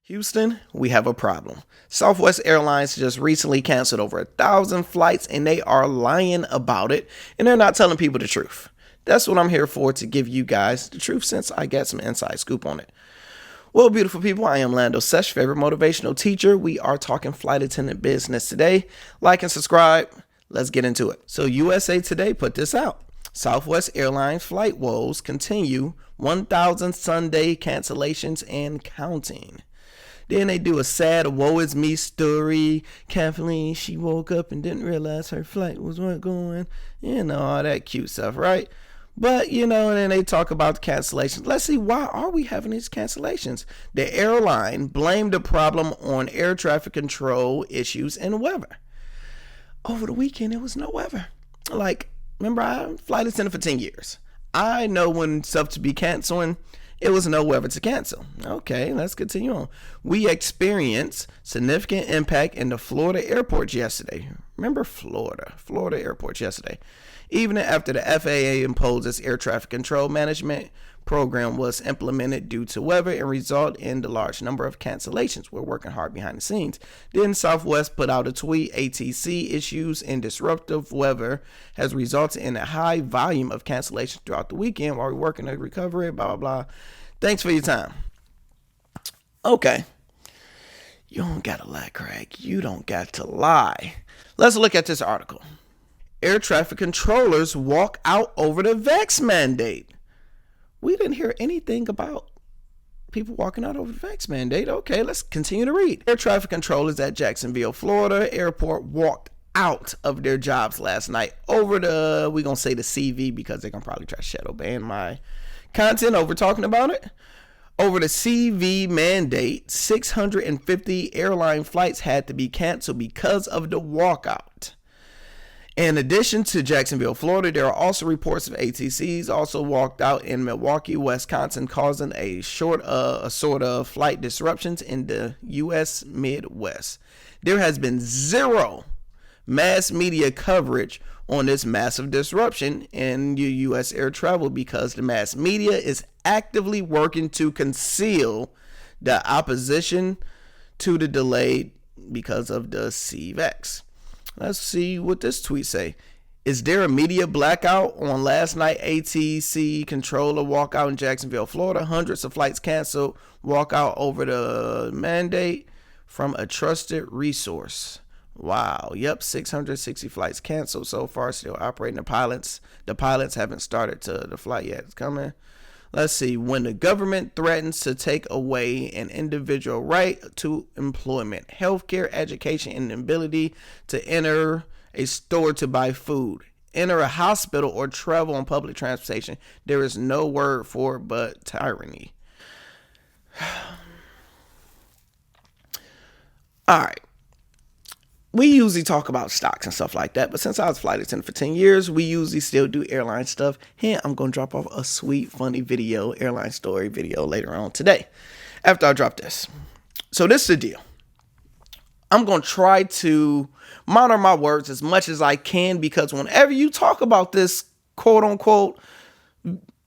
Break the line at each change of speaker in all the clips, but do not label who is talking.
Houston, we have a problem. Southwest Airlines just recently canceled over 1,000 flights and they are lying about it and they're not telling people the truth. That's what I'm here for, to give you guys the truth since I got some inside scoop on it. Well, beautiful people, I am Lando, Sesh, favorite motivational teacher. We are talking flight attendant business today. Like and subscribe. Let's get into it. So USA Today put this out. Southwest Airlines flight woes continue, 1,000 Sunday cancellations and counting. Then they do a sad woe is me story. Kathleen, she woke up and didn't realize her flight was going. All that cute stuff, right? But, and then they talk about the cancellations. Let's see, why are we having these cancellations? The airline blamed the problem on air traffic control issues and weather. Over the weekend, it was no weather. Remember, I flight attendant for 10 years. I know when stuff to be canceling. It was no weather to cancel. Okay, let's continue on. We experienced significant impact in the Florida airports yesterday. Remember Florida airports yesterday. Even after the FAA imposed its air traffic control management program was implemented due to weather and result in the large number of cancellations. We're working hard behind the scenes. Then Southwest put out a tweet. ATC issues and disruptive weather has resulted in a high volume of cancellations throughout the weekend while we're working to recover it, blah, blah, blah. Thanks for your time. Okay. You don't got to lie, Craig. You don't got to lie. Let's look at this article. Air traffic controllers walk out over the vax mandate. We didn't hear anything about people walking out over the vax mandate. Okay, let's continue to read. Air traffic controllers at Jacksonville, Florida airport walked out of their jobs last night over the, we're going to say the CV because they're going to probably try to shadow ban my content over talking about it. Over the CV mandate, 650 airline flights had to be canceled because of the walkout. In addition to Jacksonville, Florida, there are also reports of ATCs also walked out in Milwaukee, Wisconsin, causing a sort of flight disruptions in the U.S. Midwest. There has been zero mass media coverage on this massive disruption in U.S. air travel because the mass media is actively working to conceal the opposition to the delay because of the CVAX. Let's see what this tweet say. Is there a media blackout on last night ATC controller walkout in Jacksonville, Florida? Hundreds of flights canceled. Walkout over the mandate from a trusted resource. Wow. Yep. 660 flights canceled so far. Still operating. The pilots haven't started to the flight yet. It's coming. Let's see. When the government threatens to take away an individual right to employment, healthcare, education, and the ability to enter a store to buy food, enter a hospital, or travel on public transportation, there is no word for it but tyranny. All right. We usually talk about stocks and stuff like that, but since I was flight attendant for 10 years, we usually still do airline stuff. And I'm going to drop off a sweet, funny video, airline story video later on today after I drop this. So this is the deal. I'm going to try to monitor my words as much as I can because whenever you talk about this quote unquote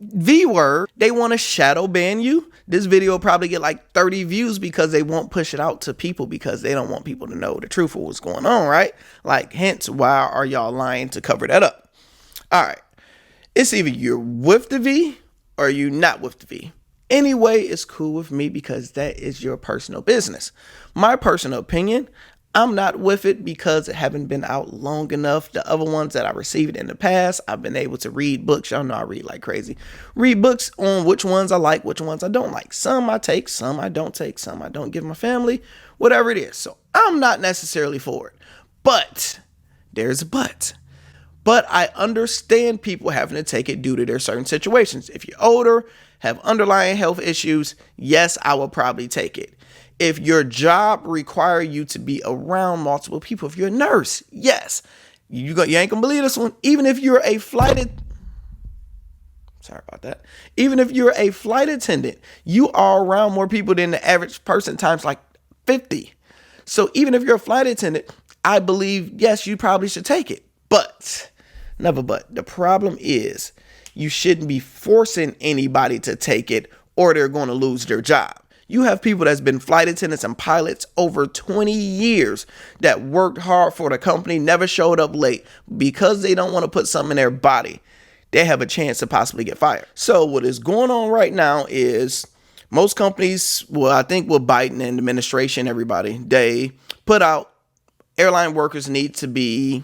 V word, they want to shadow ban you. This video will probably get like 30 views because they won't push it out to people because they don't want people to know the truth of what's going on, right? Hence, why are y'all lying to cover that up? All right. It's either you're with the V or you're not with the V. Anyway, it's cool with me because that is your personal business. My personal opinion, I'm not with it because it haven't been out long enough. The other ones that I received in the past, I've been able to read books. Y'all know I read like crazy. Read books on which ones I like, which ones I don't like. Some I take, some I don't take, some I don't give my family, whatever it is. So I'm not necessarily for it. But there's a but. But I understand people having to take it due to their certain situations. If you're older, have underlying health issues, yes, I will probably take it. If your job require you to be around multiple people, if you're a nurse, yes, you ain't gonna believe this one. Even if you're a Even if you're a flight attendant, you are around more people than the average person times like 50. So even if you're a flight attendant, I believe, yes, you probably should take it. But, never but, the problem is you shouldn't be forcing anybody to take it or they're going to lose their job. You have people that's been flight attendants and pilots over 20 years that worked hard for the company, never showed up late because they don't want to put something in their body. They have a chance to possibly get fired. So what is going on right now is most companies, well, I think with Biden and administration, everybody, they put out airline workers need to be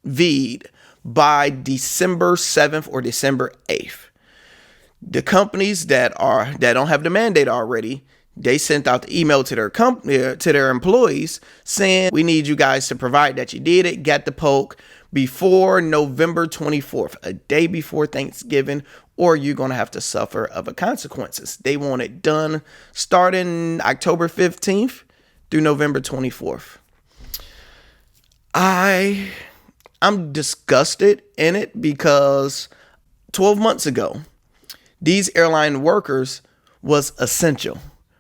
V'd by December 7th or December 8th. The companies that don't have the mandate already, they sent out the email to their company, to their employees saying, we need you guys to provide that you did it, get the poke before November 24th, a day before Thanksgiving, or you're going to have to suffer other consequences. They want it done starting October 15th through November 24th. I'm disgusted in it because 12 months ago, these airline workers was essential.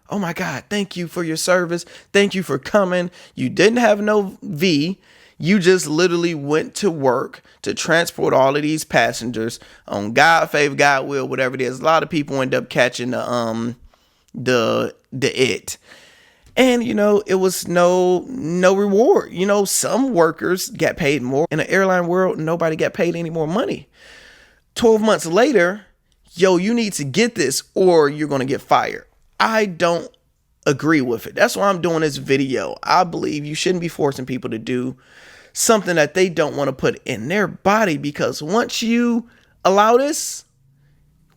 Oh my God, thank you for your service. Thank you for coming. You didn't have no V. You just literally went to work to transport all of these passengers on God favor, God will, whatever it is. A lot of people end up catching the it. And, it was no reward. Some workers get paid more. In the airline world, nobody got paid any more money. 12 months later, you need to get this or you're going to get fired. I don't agree with it. That's why I'm doing this video. I believe you shouldn't be forcing people to do something that they don't want to put in their body, because once you allow this,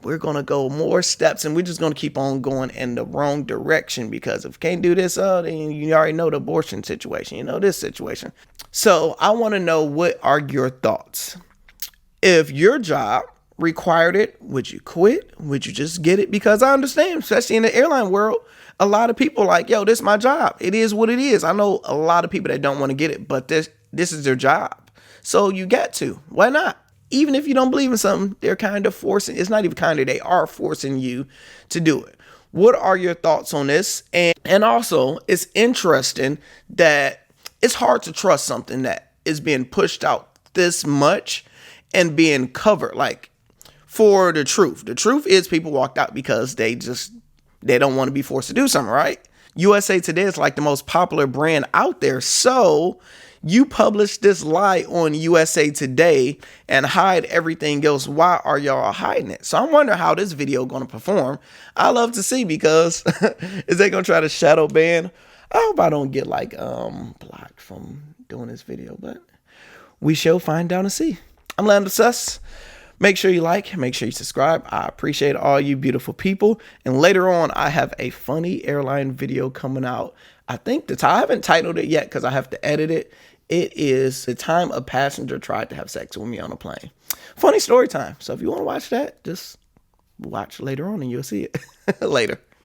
we're going to go more steps and we're just going to keep on going in the wrong direction, because if you can't do this, then you already know the abortion situation, this situation. So I want to know, what are your thoughts? If your job required it, would you quit? Would you just get it? Because I understand, especially in the airline world, a lot of people like, this is my job. It is what it is. I know a lot of people that don't want to get it, but this is their job. So you got to. Why not? Even if you don't believe in something, they're kind of forcing. It's not even kind of, they are forcing you to do it. What are your thoughts on this? And also, it's interesting that it's hard to trust something that is being pushed out this much and being covered. Like, for the truth. The truth is people walked out because they don't want to be forced to do something, right? USA Today is like the most popular brand out there. So you publish this lie on USA Today and hide everything else. Why are y'all hiding it? So I'm wondering how this video going to perform. I love to see, because is they going to try to shadow ban? I hope I don't get blocked from doing this video, but we shall find out and see. I'm Lando Sus. Make sure you like, make sure you subscribe. I appreciate all you beautiful people. And later on, I have a funny airline video coming out. I think I haven't titled it yet because I have to edit it. It is the time a passenger tried to have sex with me on a plane. Funny story time. So if you want to watch that, just watch later on and you'll see it later.